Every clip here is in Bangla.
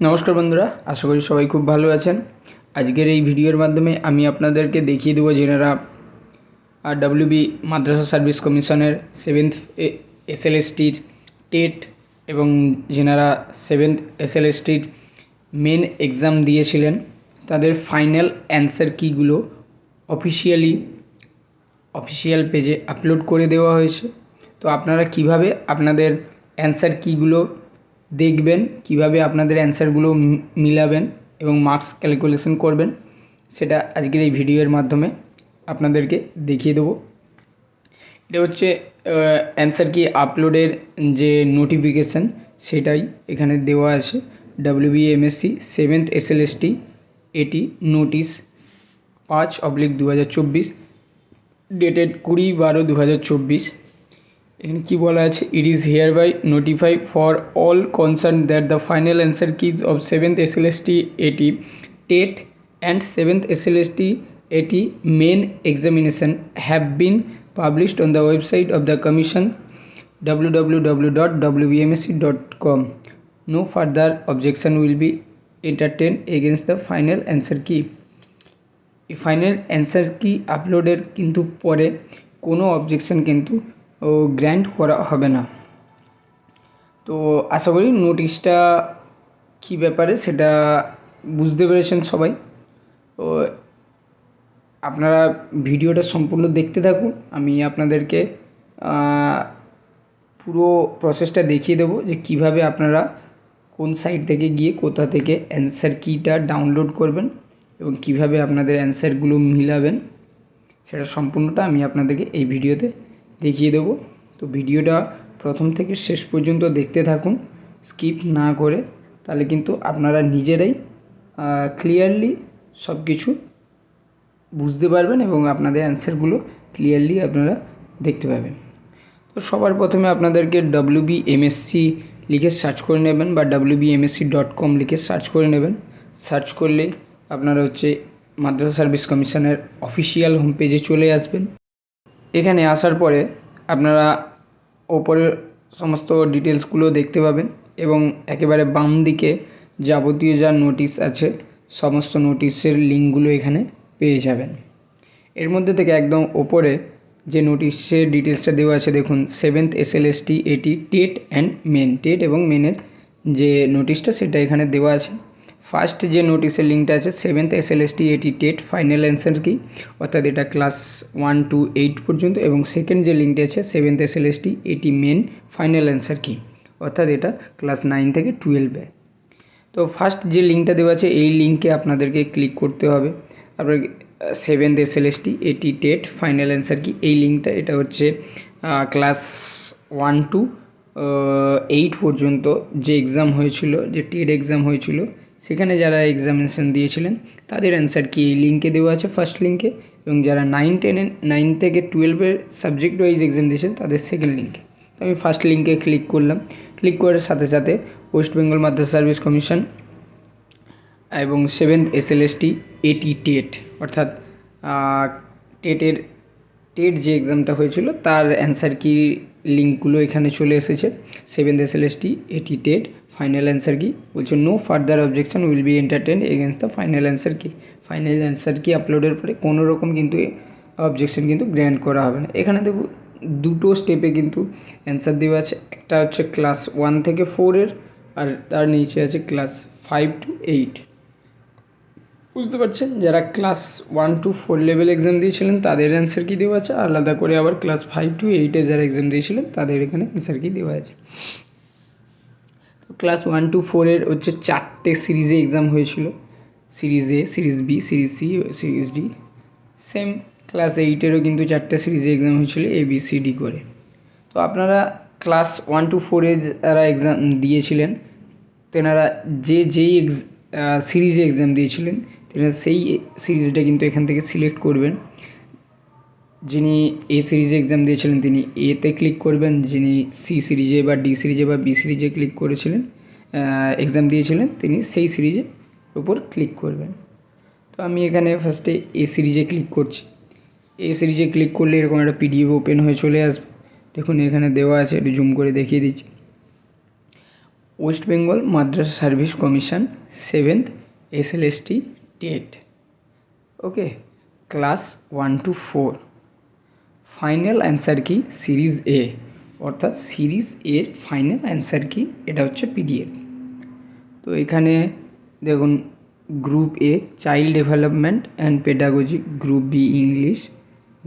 নমস্কার বন্ধুরা, আশা করি সবাই খুব ভালো আছেন। আজকের এই ভিডিওর মাধ্যমে আমি আপনাদেরকে দেখিয়ে দেবো যেনারা ডব্লিউবি মাদ্রাসা সার্ভিস কমিশনের 7th এসএলএসটির টেট এবং যেনারা 7th এসএলএসটির মেন এক্সাম দিয়েছিলেন তাদের ফাইনাল অ্যান্সার কিগুলো অফিসিয়াল পেজে আপলোড করে দেওয়া হয়েছে। তো আপনারা কিভাবে আপনাদের অ্যান্সার কিগুলো দেখবেন, কিভাবে আপনাদের অ্যান্সারগুলো মিলাবেন এবং মার্কস ক্যালকুলেশন করবেন, সেটা আজকের এই ভিডিওর মাধ্যমে আপনাদেরকে দেখিয়ে দেবো। এটা হচ্ছে অ্যান্সার কি আপলোডের যে নোটিফিকেশান, সেটাই এখানে দেওয়া আছে। WBMSc 7th SLST AT notice 5/2024 dated 20/12/2024। এখানে কী বলা আছে, it is hereby notify for all concern that the final answer keys of 7th SLST AT TET and 7th SLST এটি main examination have been published on the website of the commission www.wbmsc.com. No further objection will be entertained against the final answer key. এই ফাইনাল অ্যান্সার কি আপলোডের কিন্তু পরে কোনো অবজেকশন কিন্তু গ্র্যান্ট করা হবে না। তো আশা করি নোটিশটা কী ব্যাপারে সেটা বুঝতে পেরেছেন সবাই। তো আপনারা ভিডিওটা সম্পূর্ণ দেখতে থাকুন, আমি আপনাদেরকে পুরো প্রসেসটা দেখিয়ে দেবো যে কিভাবে আপনারা কোন সাইট থেকে গিয়ে কোথা থেকে অ্যান্সার কিটা ডাউনলোড করবেন এবং কিভাবে আপনাদের অ্যান্সারগুলো মিলাবেন, সেটা সম্পূর্ণটা আমি আপনাদেরকে এই ভিডিওতে দেখিয়ে দেবো। তো ভিডিওটা প্রথম থেকে শেষ পর্যন্ত দেখতে থাকুন, স্কিপ না করে, তাহলে কিন্তু আপনারা নিজেরাই ক্লিয়ারলি সব কিছু বুঝতে পারবেন এবং আপনাদের অ্যান্সারগুলো ক্লিয়ারলি আপনারা দেখতে পাবেন। তো সবার প্রথমে আপনাদেরকে WBMSc লিখে সার্চ করে নেবেন বা wbmsc.com লিখে সার্চ করে নেবেন। সার্চ করলে আপনারা মাদ্রাসা সার্ভিস কমিশনের অফিসিয়াল হোম পেজে চলে আসবেন। এখানে আসার পরে আপনারা ওপরের সমস্ত ডিটেলসগুলো দেখতে পাবেন এবং একেবারে বাম দিকে যাবতীয় যা নোটিশ আছে সমস্ত নোটিশের লিঙ্কগুলো এখানে পেয়ে যাবেন। এর মধ্যে থেকে একদম ওপরে যে নোটিশের ডিটেলসটা দেওয়া আছে দেখুন, 7th SLST AT TET and main, TET এবং মেনের যে নোটিশটা সেটা এখানে দেওয়া আছে। ফার্স্ট যে নোটিশের লিঙ্কটা আছে 7th SLST AT TET final answer কি, অর্থাৎ এটা ক্লাস 1 to 8 পর্যন্ত, এবং সেকেন্ড যে লিঙ্কটা আছে 7th SLST এটি মেন ফাইনাল অ্যান্সার কি, অর্থাৎ এটা ক্লাস 9 থেকে 12-এ। তো ফার্স্ট যে লিঙ্কটা দেওয়া আছে এই লিঙ্কে আপনাদেরকে ক্লিক করতে হবে। আপনার 7th SLST AT TET final answer কি, এই লিঙ্কটা, এটা হচ্ছে ক্লাস 1 to 8 পর্যন্ত যে এক্সাম হয়েছিল, যে টেট এক্সাম হয়েছিল, সেখানে যারা এক্সামিনেশান দিয়েছিলেন তাদের অ্যান্সার কি এই লিঙ্কে দেওয়া আছে ফার্স্ট লিঙ্কে, এবং যারা 9 থেকে 12-এর সাবজেক্ট ওয়াইজ এক্সাম দিয়েছেন তাদের সেকেন্ড লিঙ্কে। তো আমি ফার্স্ট লিঙ্কে ক্লিক করলাম। ক্লিক করার সাথে সাথে West Bengal Madrasah Service commission এবং 7th SLST এটি টেট, অর্থাৎ টেট যে এক্সামটা হয়েছিল তার অ্যান্সার কি লিঙ্কগুলো এখানে চলে এসেছে। 7th SLST AT TET final answer key বলছে, no further objection will be entertain against the final answer key. Final answer key আপলোডের পরে কোনো রকম কিন্তু অবজেকশন কিন্তু গ্র্যান্ট করা হবে না। এখানে দেখো দুটো স্টেপে কিন্তু অ্যান্সার দেওয়া আছে, একটা হচ্ছে ক্লাস 1 থেকে 4-এর আর তার নিচে আছে ক্লাস 5 to 8। বুঝতে পারছেন, যারা ক্লাস 1 to 4 লেভেল এক্সাম দিয়েছিলেন তাদের অ্যান্সার কি দেওয়া আছে, আলাদা করে আবার ক্লাস 5 to 8-এ যারা এক্সাম দিয়েছিলেন তাদের এখানে অ্যান্সার কি দেওয়া আছে। তো ক্লাস 1 to 4-এর 4টে সিরিজে এক্সাম হয়েছিল, series A, series B, series C, series D। Same class 8-এরও কিন্তু 4টে সিরিজে এক্সাম হয়েছিল ABCD করে। তো আপনারা ক্লাস 1 to 4-এ যারা এক্সাম দিয়েছিলেন তেনারা যেই সিরিজে এক্সাম দিয়েছিলেন তেনারা সেই সিরিজটা কিন্তু এখান থেকে সিলেক্ট করবেন। যিনি A সিরিজে এক্সাম দিয়েছিলেন তিনি এতে ক্লিক করবেন, যিনি C সিরিজে বা D সিরিজে বা B সিরিজে ক্লিক করেছিলেন এক্সাম দিয়েছিলেন তিনি সেই সিরিজের উপর ক্লিক করবেন। তো আমি এখানে ফার্স্টে A সিরিজে ক্লিক করছি। A সিরিজে ক্লিক করলে এরকম একটা PDF ওপেন হয়ে চলে আসবে। দেখুন এখানে দেওয়া আছে, একটু জুম করে দেখিয়ে দিচ্ছি। West Bengal Madrasah Service Commission 7th SLST TET. Okay, class 1 to 4। Final answer কি সিরিজ এ, অর্থাৎ সিরিজ এর ফাইনাল অ্যান্সার কি এটা হচ্ছে PDF। তো এখানে দেখুন, group A child development and pedagogy, group B English,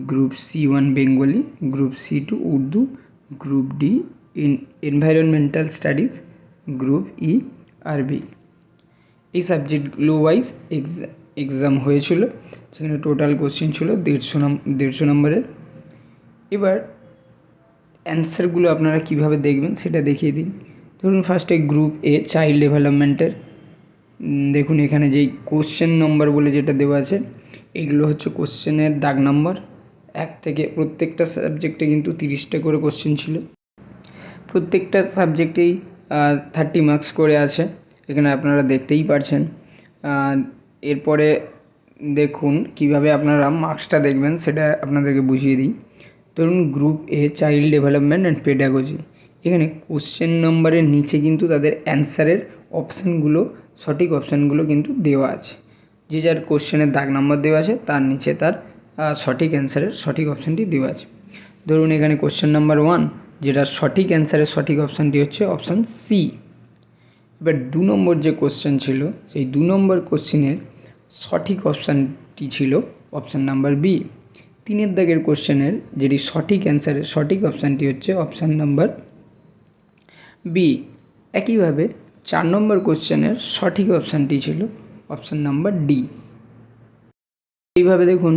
group C1 Bengali, group C2 Urdu, group D environmental studies, group E আরবি। এই সাবজেক্টগুলো ওয়াইজ এক্সাম হয়েছিল, সেখানে টোটাল কোশ্চেন ছিল 150 নম্বরের। এবার অ্যান্সারগুলো আপনারা কিভাবে দেখবেন সেটা দেখিয়ে দিন। ধরুন ফার্স্টে গ্রুপ এ চাইল্ড ডেভেলপমেন্টের দেখুন, এখানে যেই কোশ্চেন নম্বর বলে যেটা দেওয়া আছে, এগুলো হচ্ছে কোশ্চেনের দাগ নম্বর 1 থেকে। প্রত্যেকটা সাবজেক্টে কিন্তু 30টা করে কোশ্চেন ছিল, প্রত্যেকটা সাবজেক্টেই 30 মার্কস করে আছে, এখানে আপনারা দেখতেই পারছেন। এরপরে দেখুন কিভাবে আপনারা মার্কসটা দেখবেন সেটা আপনাদেরকে বুঝিয়ে দিই। ধরুন group A child development and pedagogy, এখানে কোশ্চেন নম্বরের নিচে কিন্তু তাদের অ্যান্সারের অপশানগুলো, সঠিক অপশানগুলো কিন্তু দেওয়া আছে। যে যার কোশ্চেনের দাগ নম্বর দেওয়া আছে, তার নিচে তার সঠিক অ্যান্সারের সঠিক অপশানটি দেওয়া আছে। ধরুন এখানে কোশ্চেন নাম্বার 1, যেটা সঠিক অ্যান্সারের সঠিক অপশানটি হচ্ছে অপশান সি। এবার 2 নম্বর যে কোশ্চেন ছিল, সেই 2 নম্বর কোশ্চেনের সঠিক অপশানটি ছিল অপশান নাম্বার বি। 3 দাগের কোশ্চেনের যেটি সঠিক অ্যান্সারের সঠিক অপশানটি হচ্ছে অপশান নাম্বার বি। একইভাবে 4 নম্বর কোশ্চেনের সঠিক অপশানটি ছিল অপশান নাম্বার ডি। এইভাবে দেখুন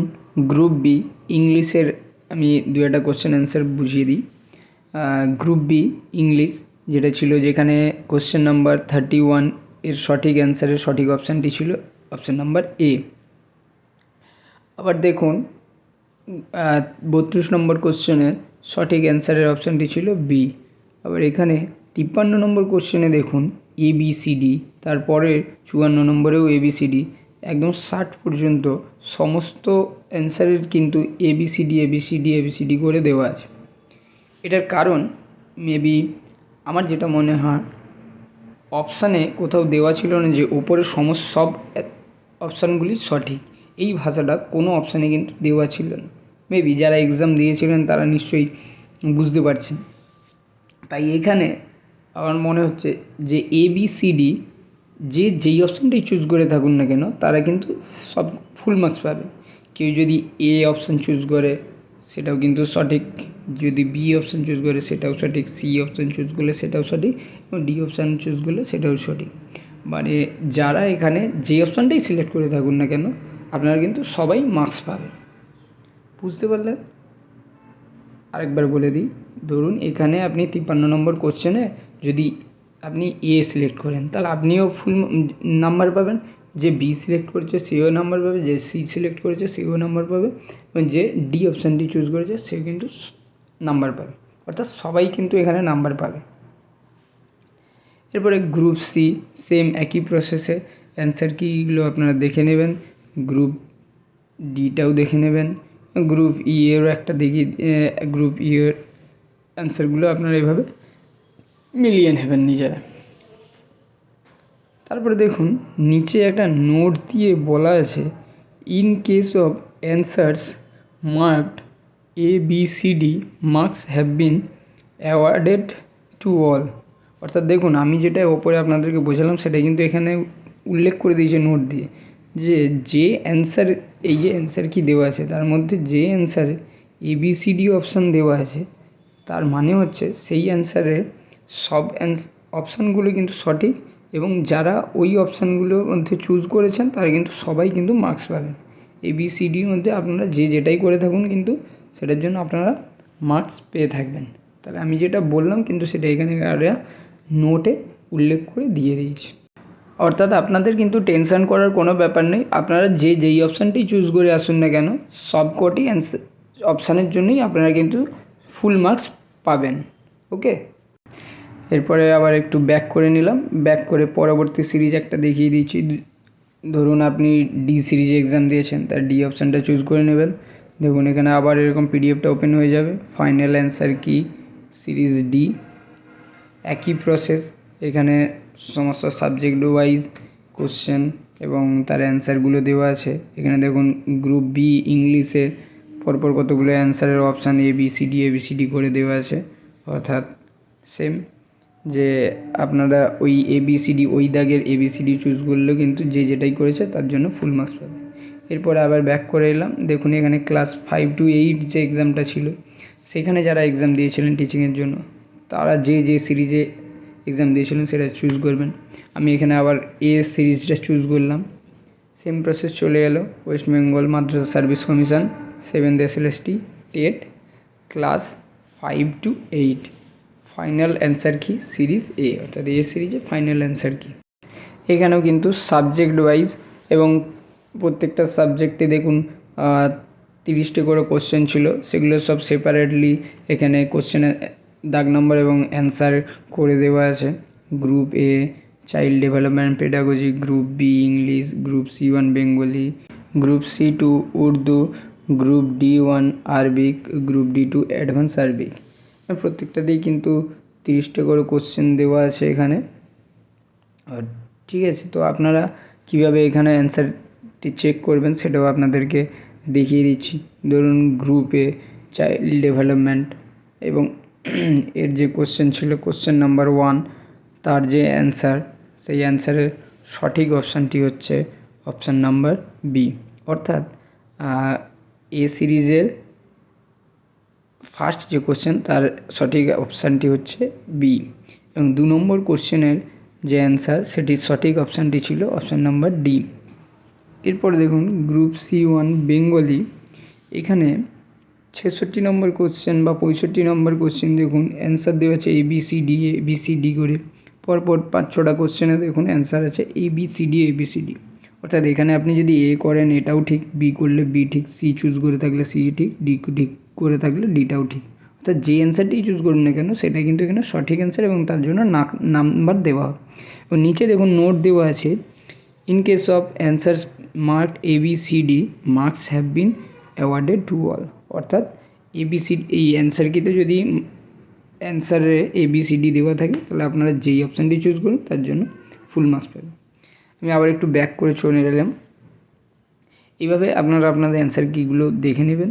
গ্রুপ বি ইংলিশের আমি 2-একটা কোশ্চেন অ্যান্সার বুঝিয়ে দিই। গ্রুপ বি ইংলিশ যেটা ছিল, যেখানে কোশ্চেন নাম্বার 31 এর সঠিক অ্যান্সারের সঠিক অপশানটি ছিল অপশান নাম্বার এ। আবার দেখুন 32 নম্বর কোশ্চেনের সঠিক অ্যান্সারের অপশানটি ছিল বি। আবার এখানে 53 নম্বর কোশ্চেনে দেখুন ABCD, তারপরে 54 নম্বরেও ABCD, একদম 60 পর্যন্ত সমস্ত অ্যান্সারের কিন্তু ABCD করে দেওয়া আছে। এটার কারণ মেবি আমার যেটা মনে হয়, অপশানে কোথাও দেওয়া ছিল না যে ওপরে সব অপশানগুলি সঠিক, এই ভাষাটা কোনো অপশানে কিন্তু দেওয়া ছিল না। মেবি যারা এক্সাম দিয়েছিলেন তারা নিশ্চয়ই বুঝতে পারছেন। তাই এখানে আমার মনে হচ্ছে যে ABCD যেই অপশানটাই চুজ করে থাকুন না কেন, তারা কিন্তু সব ফুল মার্কস পাবে। কেউ যদি A অপশান চুজ করে সেটাও কিন্তু সঠিক, যদি B অপশান চুজ করে সেটাও সঠিক, C অপশান চুজ করলে সেটাও সঠিক, এবং D অপশান চুজ করলে সেটাও সঠিক। মানে যারা এখানে যে অপশানটাই সিলেক্ট করে থাকুন না কেন, আপনারা কিন্তু সবাই মার্কস পাবেন। বুঝতে পারলেন? আরেকবার বলে দিই, ধরুন এখানে আপনি 53 নম্বর কোশ্চেনে যদি আপনি A সিলেক্ট করেন, তাহলে আপনিও ফুল নাম্বার পাবেন, যে B সিলেক্ট করেছে সেও নাম্বার পাবে, যে C সিলেক্ট করেছে সেও নাম্বার পাবে, এবং যে D অপশানটি চুজ করেছে সেও কিন্তু নাম্বার পাবে, অর্থাৎ সবাই কিন্তু এখানে নাম্বার পাবে। এরপরে গ্রুপ সি, সেম একই প্রসেসে অ্যান্সার কিগুলো আপনারা দেখে নেবেন, গ্রুপ ডিটাও দেখে নেবেন, গ্রুপ ই এরও একটা দেখিয়ে, গ্রুপ ই এর অ্যান্সারগুলো আপনারা এভাবে মিলিয়ে নেবেন নিজেরা। তারপরে দেখুন নিচে একটা নোট দিয়ে বলা আছে, in case of answers marked ABCD marks have been awarded to all. অর্থাৎ দেখুন আমি যেটা ওপরে আপনাদেরকে বোঝালাম সেটা কিন্তু এখানে উল্লেখ করে দিয়েছে নোট দিয়ে, যে অ্যান্সার, এই যে অ্যান্সার কি দেওয়া আছে তার মধ্যে যে অ্যান্সারে ABCD অপশান দেওয়া আছে, তার মানে হচ্ছে সেই অ্যান্সারের সব অপশানগুলো কিন্তু সঠিক, এবং যারা ওই অপশানগুলোর মধ্যে চুজ করেছেন তারা কিন্তু সবাই কিন্তু মার্কস পাবেন। ABCDর মধ্যে আপনারা যেটাই করে থাকুন কিন্তু সেটার জন্য আপনারা মার্কস পেয়ে থাকবেন। তাহলে আমি যেটা বললাম কিন্তু সেটা এখানে নোটে উল্লেখ করে দিয়ে দিয়েছি। অর্থাৎ আপনাদের কিন্তু টেনশন করার কোনো ব্যাপার নেই, আপনারা যেই অপশানটি চুজ করে আসুন না কেন, সবকটি অপশানের জন্যই আপনারা কিন্তু ফুল মার্কস পাবেন। ওকে, এরপরে আবার একটু ব্যাক করে নিলাম, ব্যাক করে পরবর্তী সিরিজ একটা দেখিয়ে দিচ্ছি। ধরুন আপনি ডি সিরিজে এক্সাম দিয়েছেন, তার ডি অপশানটা চুজ করে নেবেন। দেখুন এখানে আবার এরকম PDFটা ওপেন হয়ে যাবে, ফাইনাল অ্যান্সার কি সিরিজ ডি, একই প্রসেস এখানে সমস্ত সাবজেক্ট ওয়াইজ কোশ্চেন এবং তার অ্যান্সারগুলো দেওয়া আছে। এখানে দেখুন গ্রুপ বি ইংলিশে পরপর কতগুলো অ্যান্সারের অপশান ABCD করে দেওয়া আছে, অর্থাৎ সেম যে আপনারা ওই ABCD ওই দাগের ABCD চুজ করলেও কিন্তু যে যেটাই করেছে তার জন্য ফুল মার্কস পাবে। এরপরে আবার ব্যাক করে এলাম, দেখুন এখানে ক্লাস 5 to 8 যে এক্সামটা ছিল সেখানে যারা এক্সাম দিয়েছিলেন টিচিংয়ের জন্য তারা যে সিরিজে এক্সাম দিয়েছিলেন সেটা চুজ করবেন। আমি এখানে আবার সিরিজটা চুজ করলাম। সেম প্রসেস চলে এলো, West Bengal Madrasah Service Commission 7th SLST TET class 5 to 8 final answer কি সিরিজ A, অর্থাৎ সিরিজে ফাইনাল অ্যান্সার কি। এখানেও কিন্তু সাবজেক্ট ওয়াইজ এবং প্রত্যেকটা সাবজেক্টে দেখুন 30টি করে কোশ্চেন ছিল, সেগুলো সব সেপারেটলি এখানে কোশ্চেনের দাগ নম্বর এবং অ্যান্সার করে দেওয়া আছে। Group A child development pedagogy, group B English, group C1 Bengali, group C2 Urdu, group D1 Arabic, group D2 advance Arabic. প্রত্যেকটাতেই কিন্তু 30টা করে কোশ্চেন দেওয়া আছে এখানে। আর ঠিক আছে, তো আপনারা কিভাবে এখানে অ্যান্সারটি চেক করবেন সেটাও আপনাদেরকে দেখিয়ে দিচ্ছি। ধরুন গ্রুপে চাইল্ড ডেভেলপমেন্ট এবং এর যে কোশ্চেন ছিল কোশ্চেন নাম্বার 1, তার যে অ্যান্সার সেই অ্যান্সারের সঠিক অপশানটি হচ্ছে অপশান নাম্বার বি, অর্থাৎ সিরিজের ফার্স্ট যে কোশ্চেন তার সঠিক অপশানটি হচ্ছে বি এবং 2 নম্বর কোশ্চেনের যে অ্যান্সার সেটির সঠিক অপশানটি ছিল অপশান নাম্বার ডি। এরপরে দেখুন গ্রুপ C1 বেঙ্গলি, এখানে 66 নম্বর কোশ্চেন বা 65 নম্বর কোশ্চেন দেখুন অ্যান্সার দেওয়া আছে ABCD করে, পরপর 5-6টা কোশ্চেনে দেখুন অ্যান্সার আছে ABCD, অর্থাৎ এখানে আপনি যদি A করেন এটাও ঠিক, B করলে B ঠিক, C চুজ করে থাকলে C ঠিক, D ঠিক করে থাকলে Dটাও ঠিক, অর্থাৎ যে অ্যান্সারটি চুজ করুন না কেন সেটা কিন্তু এখানে সঠিক অ্যান্সার এবং তার জন্য নাম্বার দেওয়া হবে। এবং নিচে দেখুন নোট দেওয়া আছে, in case of answers marked ABCD marks have been awarded to all, অর্থাৎ ABCD এই অ্যান্সার কিতে যদি অ্যান্সারে ABCD দেওয়া থাকে তাহলে আপনারা যেই অপশানটি চুজ করুন তার জন্য ফুল মার্কস পাবেন। আমি আবার একটু ব্যাক করে চলে এলাম। এইভাবে আপনারা আপনাদের অ্যান্সার কিগুলো দেখে নেবেন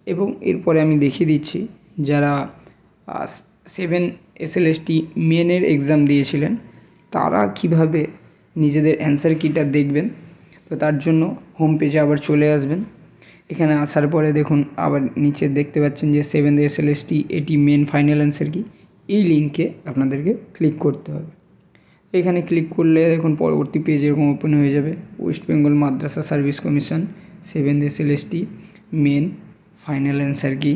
এবং এরপরে আমি দেখিয়ে দিচ্ছি যারা 7 SLST মেনের এক্সাম দিয়েছিলেন তারা কিভাবে নিজেদের অ্যান্সার কিটা দেখবেন। তো তার জন্য হোম পেজে আবার চলে আসবেন। এখানে আসার পরে দেখুন আবার নিচে দেখতে পাচ্ছেন যে 7th SLST এটি মেন ফাইনাল অ্যান্সার কি, এই লিঙ্কে আপনাদেরকে ক্লিক করতে হবে। এখানে ক্লিক করলে দেখুন পরবর্তী পেজ এরকম ওপেন হয়ে যাবে, West Bengal Madrasah Service Commission 7th SLST main final answer key,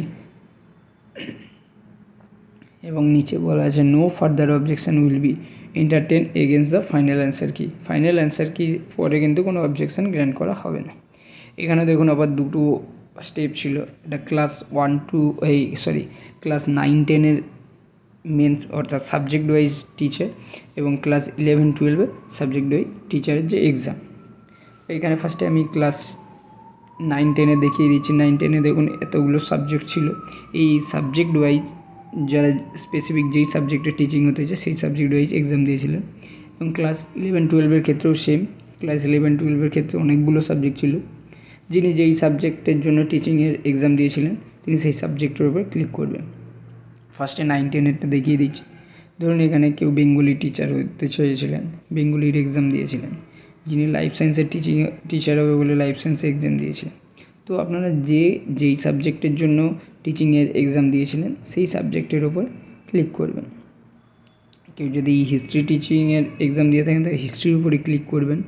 এবং নিচে বলা আছে no further objection will be entertain against the final answer key. Final answer key পরে কিন্তু কোনো অবজেকশন গ্র্যান্ট করা হবে না। এখানে দেখুন আবার দুটো স্টেপ ছিল, এটা ক্লাস 9-10 মেন্স অর্থাৎ সাবজেক্ট ওয়াইজ টিচার এবং ক্লাস 11-12 সাবজেক্ট ওয়াইজ টিচারের যে এক্সাম। এখানে ফার্স্টে আমি ক্লাস 9-10 দেখিয়ে দিচ্ছি। 9-10 দেখুন এতগুলো সাবজেক্ট ছিল, এই সাবজেক্ট ওয়াইজ যারা স্পেসিফিক যেই সাবজেক্টে টিচিং হতে হচ্ছে সেই সাবজেক্ট ওয়াইজ এক্সাম দিয়েছিলেন। এবং ক্লাস 11-12 ক্ষেত্রেও সেম, ক্লাস 11-12 ক্ষেত্রে অনেকগুলো সাবজেক্ট ছিল, যিনি যেই সাবজেক্টের জন্য টিচিংয়ের এক্সাম দিয়েছিলেন তিনি সেই সাবজেক্টের উপর ক্লিক করবেন। ফার্স্টে 9-10 দেখিয়ে দিচ্ছি। ধরুন এখানে কেউ বেঙ্গলি টিচার হতে চেয়েছিলেন, বেঙ্গলির এক্সাম দিয়েছিলেন, যিনি লাইফ সায়েন্সের টিচার হবে বলে লাইফ সায়েন্সে এক্সাম দিয়েছিলেন। তো আপনারা যেই সাবজেক্টের জন্য টিচিংয়ের এক্সাম দিয়েছিলেন সেই সাবজেক্টের ওপর ক্লিক করবেন। কেউ যদি হিস্ট্রি টিচিংয়ের এক্সাম দিয়ে থাকেন তাহলে হিস্ট্রির উপরই ক্লিক করবেন,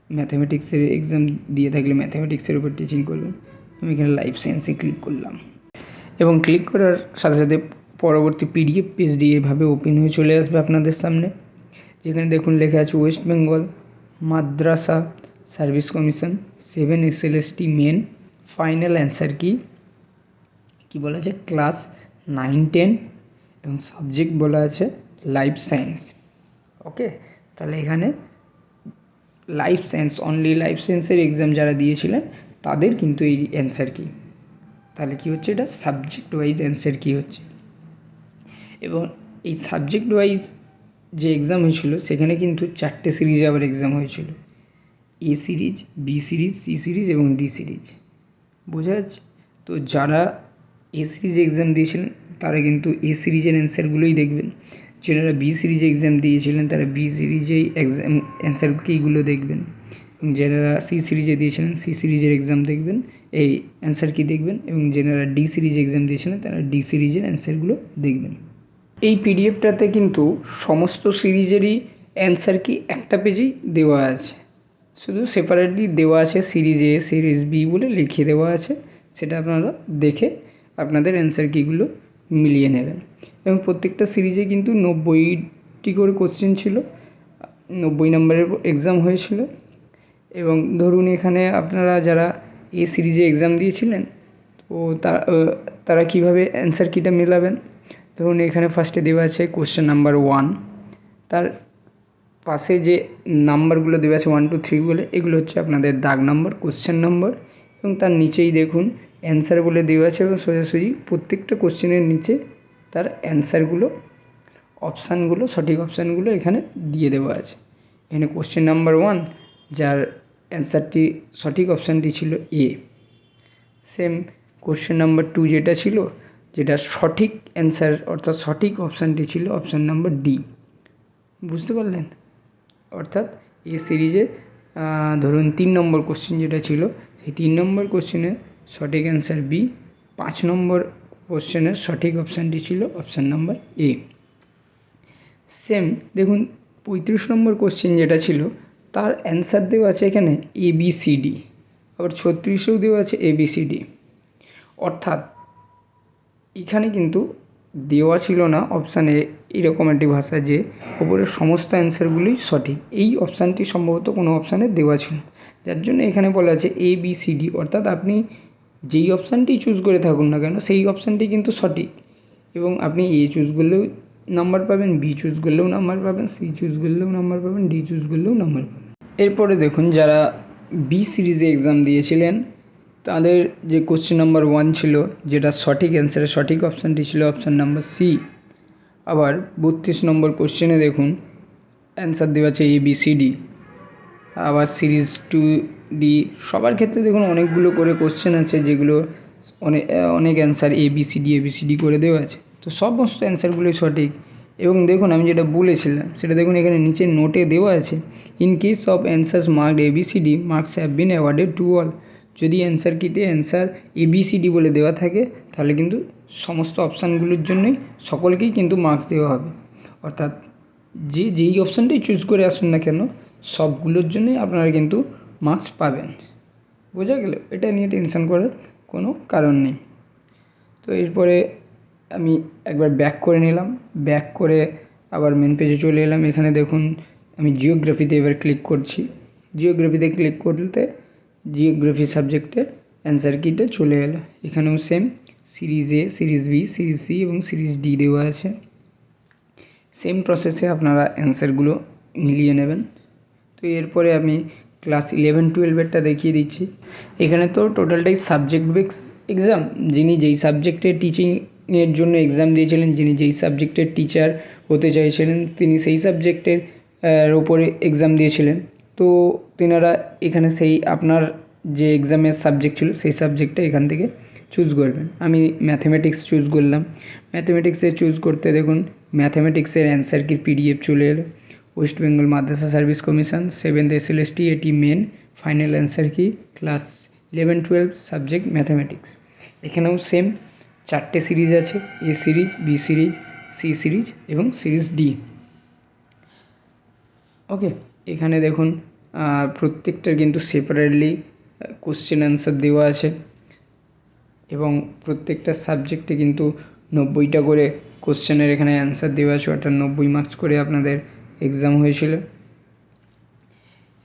ম্যাথামেটিক্সের এক্সাম দিয়ে থাকলে ম্যাথামেটিক্সের উপর টিচিং করবেন। আমি এখানে লাইফ সায়েন্সে ক্লিক করলাম এবং ক্লিক করার সাথে সাথে পরবর্তী PDF পেজটি এভাবে ওপেন হয়ে চলে আসবে আপনাদের সামনে, যেখানে দেখুন লেখা আছে West Bengal Madrasah Service Commission 7 SLST main final answer key বলা আছে ক্লাস 9-10 এবং সাবজেক্ট বলা আছে লাইফ সায়েন্স। ওকে, তাহলে এখানে লাইফ সায়েন্স অনলি লাইফ সায়েন্সের এক্সাম যারা দিয়েছিলেন তাদের কিন্তু এই অ্যান্সার কি, তাহলে কি হচ্ছে এটা সাবজেক্ট ওয়াইজ অ্যান্সার কি হচ্ছে। এবং এই সাবজেক্ট ওয়াইজ যে এক্সাম হয়েছিল সেখানে কিন্তু 4টে সিরিজে আবার এক্সাম হয়েছিল, A series, B series, C series এবং ডি সিরিজ। বোঝা যাচ্ছে? তো যারা এ সিরিজে এক্সাম দিয়েছিলেন তারা কিন্তু এ সিরিজের অ্যান্সারগুলোই দেখবেন, যারা বি সিরিজে এক্সাম দিয়েছিলেন তারা বি সিরিজেই এক্সাম অ্যান্সার কিগুলো দেখবেন, যারা সি সিরিজে দিয়েছিলেন সি সিরিজের এক্সাম দেখবেন, এই অ্যান্সার কি দেখবেন, এবং যারা ডি সিরিজে এক্সাম দিয়েছিলেন তারা ডি সিরিজের অ্যান্সারগুলো দেখবেন। এই পিডিএফটাতে কিন্তু সমস্ত সিরিজেরই অ্যান্সার কি একটা পেজেই দেওয়া আছে, শুধু সেপারেটলি দেওয়া আছে সিরিজ এ সিরিজ বি বলে লিখে দেওয়া আছে, সেটা আপনারা দেখে আপনাদের অ্যান্সার কিগুলো মিলিয়ে নেবেন। এবং প্রত্যেকটা সিরিজে কিন্তু 90টি করে কোশ্চেন ছিল, 90 নম্বরের এক্সাম হয়েছিল। এবং ধরুন এখানে আপনারা যারা এ সিরিজে এক্সাম দিয়েছিলেন তো তারা কীভাবে অ্যান্সার কিটা মেলাবেন, ধরুন এখানে ফার্স্টে দেওয়া আছে কোশ্চেন নাম্বার 1, তার পাশে যে নাম্বারগুলো দেওয়া আছে 1 2 3 বলে, এগুলো হচ্ছে আপনাদের দাগ নম্বর, কোশ্চেন নম্বর, এবং তার নিচেই দেখুন অ্যান্সার বলে দেওয়া আছে এবং সোজাসুজি প্রত্যেকটা কোশ্চেনের নিচে তার অ্যান্সারগুলো, অপশানগুলো, সঠিক অপশানগুলো এখানে দিয়ে দেওয়া আছে। এখানে কোশ্চেন নাম্বার 1 যার অ্যান্সারটি সঠিক অপশানটি ছিল এ, সেম কোশ্চেন নাম্বার 2 যেটা ছিল, যেটা সঠিক অ্যান্সার অর্থাৎ সঠিক অপশানটি ছিল অপশান নাম্বার ডি। বুঝতে পারলেন? অর্থাৎ এ সিরিজে ধরুন 3 নম্বর কোশ্চেন যেটা ছিল, সেই 3 নম্বর কোশ্চেনের সঠিক অ্যান্সার বি, 5 নম্বর কোশ্চেনের সঠিক অপশানটি ছিল অপশান নাম্বার এ। সেম দেখুন 35 নম্বর কোশ্চেন যেটা ছিল তার অ্যান্সার দেওয়া আছে এখানে এ বি সি ডি, আবার 36এও দেওয়া আছে এ বি সি ডি। অর্থাৎ এখানে কিন্তু দেওয়া ছিল না অপশানে এরকম একটি ভাষা যে ওপরের সমস্ত অ্যান্সারগুলোই সঠিক, এই অপশানটি সম্ভবত কোনো অপশানে দেওয়া ছিল, যার জন্য এখানে বলা আছে এ বি সি ডি। অর্থাৎ আপনি যেই অপশানটি চুজ করে থাকুন না কেন সেই অপশানটি কিন্তু সঠিক, এবং আপনি এ চুজ করলেও নাম্বার পাবেন, বি চুজ করলেও নাম্বার পাবেন, সি চুজ করলেও নাম্বার পাবেন, ডি চুজ করলেও নাম্বার পাবেন। এরপরে দেখুন যারা বি সিরিজে এক্সাম দিয়েছিলেন তাদের যে কোশ্চেন নাম্বার 1 ছিল, যেটা সঠিক অ্যান্সারের সঠিক অপশানটি ছিল অপশান নাম্বার সি। আবার 32 নম্বর কোশ্চেনে দেখুন অ্যান্সার দেওয়া আছে এ বি সি ডি। আবার সিরিজ 2 ডি, সবার ক্ষেত্রে দেখুন অনেকগুলো করে কোশ্চেন আছে যেগুলো অনেক answer A B C D করে দেওয়া আছে, তো সমস্ত অ্যান্সারগুলোই সঠিক। এবং দেখুন আমি যেটা বলেছিলাম সেটা দেখুন এখানে নিচে নোটে দেওয়া আছে, in case of answers marked A B C D marks have been awarded to all. যদি অ্যান্সার কিতে answer A B C D বলে দেওয়া থাকে তাহলে কিন্তু সমস্ত অপশানগুলোর জন্যই সকলকেই কিন্তু মার্কস দেওয়া হবে। অর্থাৎ যেই অপশানটাই চুজ করে আসুন না কেন সবগুলোর জন্যই আপনারা কিন্তু মার্কস পাবেন। বোঝা গেল? এটা নিয়ে টেনশন করার কোনো কারণ নেই। তো এরপরে আমি একবার ব্যাক করে নিলাম, ব্যাক করে আবার মেন পেজে চলে এলাম। এখানে দেখুন আমি জিওগ্রাফিতে এবার ক্লিক করছি। জিওগ্রাফিতে ক্লিক করতে জিওগ্রাফি সাবজেক্টের অ্যান্সার কিটা চলে এলো। এখানেও সেম সিরিজ এ, সিরিজ বি, সিরিজ সি এবং সিরিজ ডি দেওয়া আছে। সেম প্রসেসে আপনারা অ্যান্সারগুলো মিলিয়ে নেবেন। তো এরপরে আমি ক্লাস 11-12এরটা দেখিয়ে দিচ্ছি। এখানে তো টোটালটাই সাবজেক্ট বেস এক্সাম, যিনি যেই সাবজেক্টের টিচিংয়ের জন্য এক্সাম দিয়েছিলেন, যিনি যেই সাবজেক্টের টিচার হতে চাইছিলেন তিনি সেই সাবজেক্টের ওপরে এক্সাম দিয়েছিলেন। তো তেনারা এখানে সেই আপনার যে এক্সামের সাবজেক্ট ছিল সেই সাবজেক্টটা এখান থেকে চুজ করবেন। আমি ম্যাথমেটিক্স চুজ করলাম। ম্যাথমেটিক্সে চুজ করতে দেখুন ম্যাথমেটিক্সের অ্যান্সার কি পিডিএফ চলে এলো। West Bengal Madrasah Service Commission 7th SLST, এটি main. Final answer key class 11-12 subject mathematics. এখানেও সেম 4টে সিরিজ আছে, A series, B series, C series এবং সিরিজ ডি। ওকে, এখানে দেখুন প্রত্যেকটার কিন্তু সেপারেটলি কোশ্চেন অ্যান্সার দেওয়া আছে এবং প্রত্যেকটা সাবজেক্টে কিন্তু 90টা করে কোশ্চেনের এখানে অ্যান্সার দেওয়া আছে, অর্থাৎ 90 মার্কস করে আপনাদের এক্সাম হয়েছিল।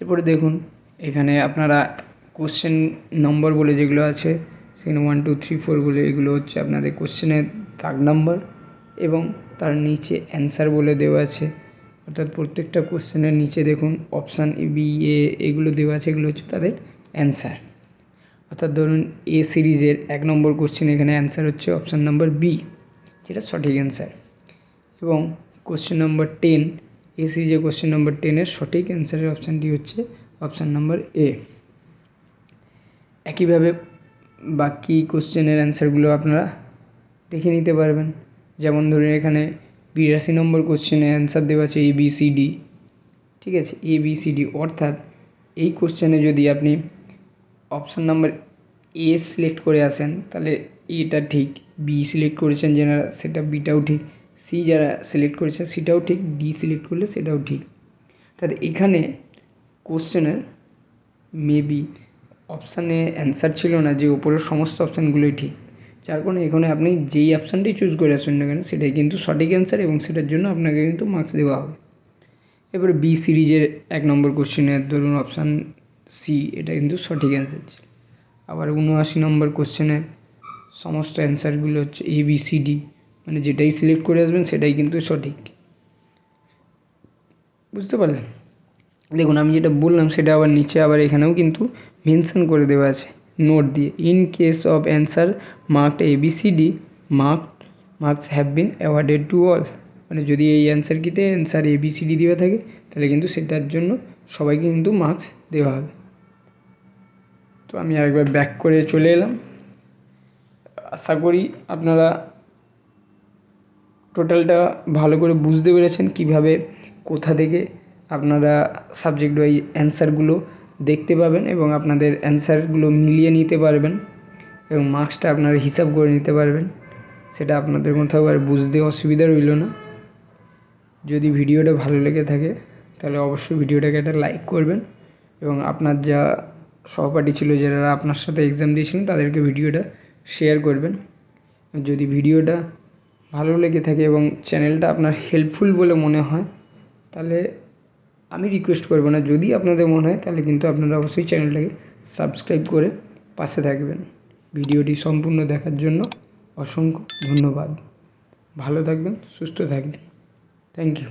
এরপরে দেখুন এখানে আপনারা কোশ্চেন নম্বর বলে যেগুলো আছে সেখানে 1 2 3 4 বলে এগুলো হচ্ছে আপনাদের কোশ্চেনের দাগ নম্বর, এবং তার নিচে অ্যান্সার বলে দেওয়া আছে। অর্থাৎ প্রত্যেকটা কোশ্চেনের নিচে দেখুন অপশান এ বি এ এগুলো দেওয়া আছে, এগুলো হচ্ছে তাদের অ্যান্সার। অর্থাৎ ধরুন এ সিরিজের 1 নম্বর কোশ্চেন এখানে অ্যান্সার হচ্ছে অপশান নাম্বার বি, যেটা সঠিক অ্যান্সার। এবং কোশ্চেন নম্বর 10 এই সিরিজে কোশ্চেন নম্বর 10-এর সঠিক অ্যান্সারের অপশানটি হচ্ছে অপশান নম্বর এ। একইভাবে বাকি কোশ্চেনের অ্যান্সারগুলো আপনারা দেখে নিতে পারবেন। যেমন ধরুন এখানে 82 নম্বর কোশ্চেনের অ্যান্সার দেওয়া আছে ABCD, ঠিক আছে, ABCD, অর্থাৎ এই কোশ্চেনে যদি আপনি অপশান নাম্বার এ সিলেক্ট করে আসেন তাহলে এটা ঠিক, বি সিলেক্ট করেছেন যারা সেটা বিটাও ঠিক, সি যারা সিলেক্ট করেছেন সেটাও ঠিক, ডি সিলেক্ট করলে সেটাও ঠিক। তাহলে এখানে কোশ্চেনের মেবি অপশানে অ্যান্সার ছিল না যে ওপরের সমস্ত অপশানগুলোই ঠিক, যার কারণে এখানে আপনি যেই অপশানটাই চুজ করে আসুন না কেন সেটাই কিন্তু সঠিক অ্যান্সার এবং সেটার জন্য আপনাকে কিন্তু মার্কস দেওয়া হবে। এবারে বি সিরিজের 1 নম্বর কোশ্চেনের ধরুন অপশান সি, এটা কিন্তু সঠিক অ্যান্সার ছিল। আবার 79 নম্বর কোশ্চেনের সমস্ত অ্যান্সারগুলো হচ্ছে ABCD, মানে যেটাই সিলেক্ট করে আসবেন সেটাই কিন্তু সঠিক। বুঝতে পারলেন? দেখুন আমি যেটা বললাম সেটা আবার নিচে আবার এখানেও কিন্তু মেনশন করে দেওয়া আছে নোট দিয়ে, in case of answer marked ABCD marks have been awarded to all, মানে যদি এই অ্যান্সার কিতে অ্যান্সার ABCD দেওয়া থাকে তাহলে কিন্তু সেটার জন্য সবাইকে কিন্তু মার্কস দেওয়া হবে। তো আমি আরেকবার ব্যাক করে চলে এলাম। আশা করি আপনারা টোটালটা ভালো করে বুঝতে পেরেছেন কিভাবে কোথা থেকে আপনারা সাবজেক্ট ওয়াইজ অ্যান্সারগুলো দেখতে পাবেন এবং আপনাদের অ্যান্সারগুলো মিলিয়ে নিতে পারবেন এবং মার্কসটা আপনারা হিসাব করে নিতে পারবেন। সেটা আপনাদের কোথাও আর বুঝতে অসুবিধা রইল না। যদি ভিডিওটা ভালো লেগে থাকে তাহলে অবশ্যই ভিডিওটাকে একটা লাইক করবেন এবং আপনার যা সহপাঠী ছিল যারা আপনার সাথে এক্সাম দিয়েছিলেন তাদেরকে ভিডিওটা শেয়ার করবেন। যদি ভিডিওটা ভালো লেগে থাকে এবং চ্যানেলটা আপনার হেল্পফুল বলে মনে হয় তাহলে আমি রিকোয়েস্ট করবো না, যদি আপনাদের মনে হয় তাহলে কিন্তু আপনারা অবশ্যই চ্যানেলটাকে সাবস্ক্রাইব করে পাশে থাকবেন। ভিডিওটি সম্পূর্ণ দেখার জন্য অসংখ্য ধন্যবাদ। ভালো থাকবেন, সুস্থ থাকবেন। Thank you.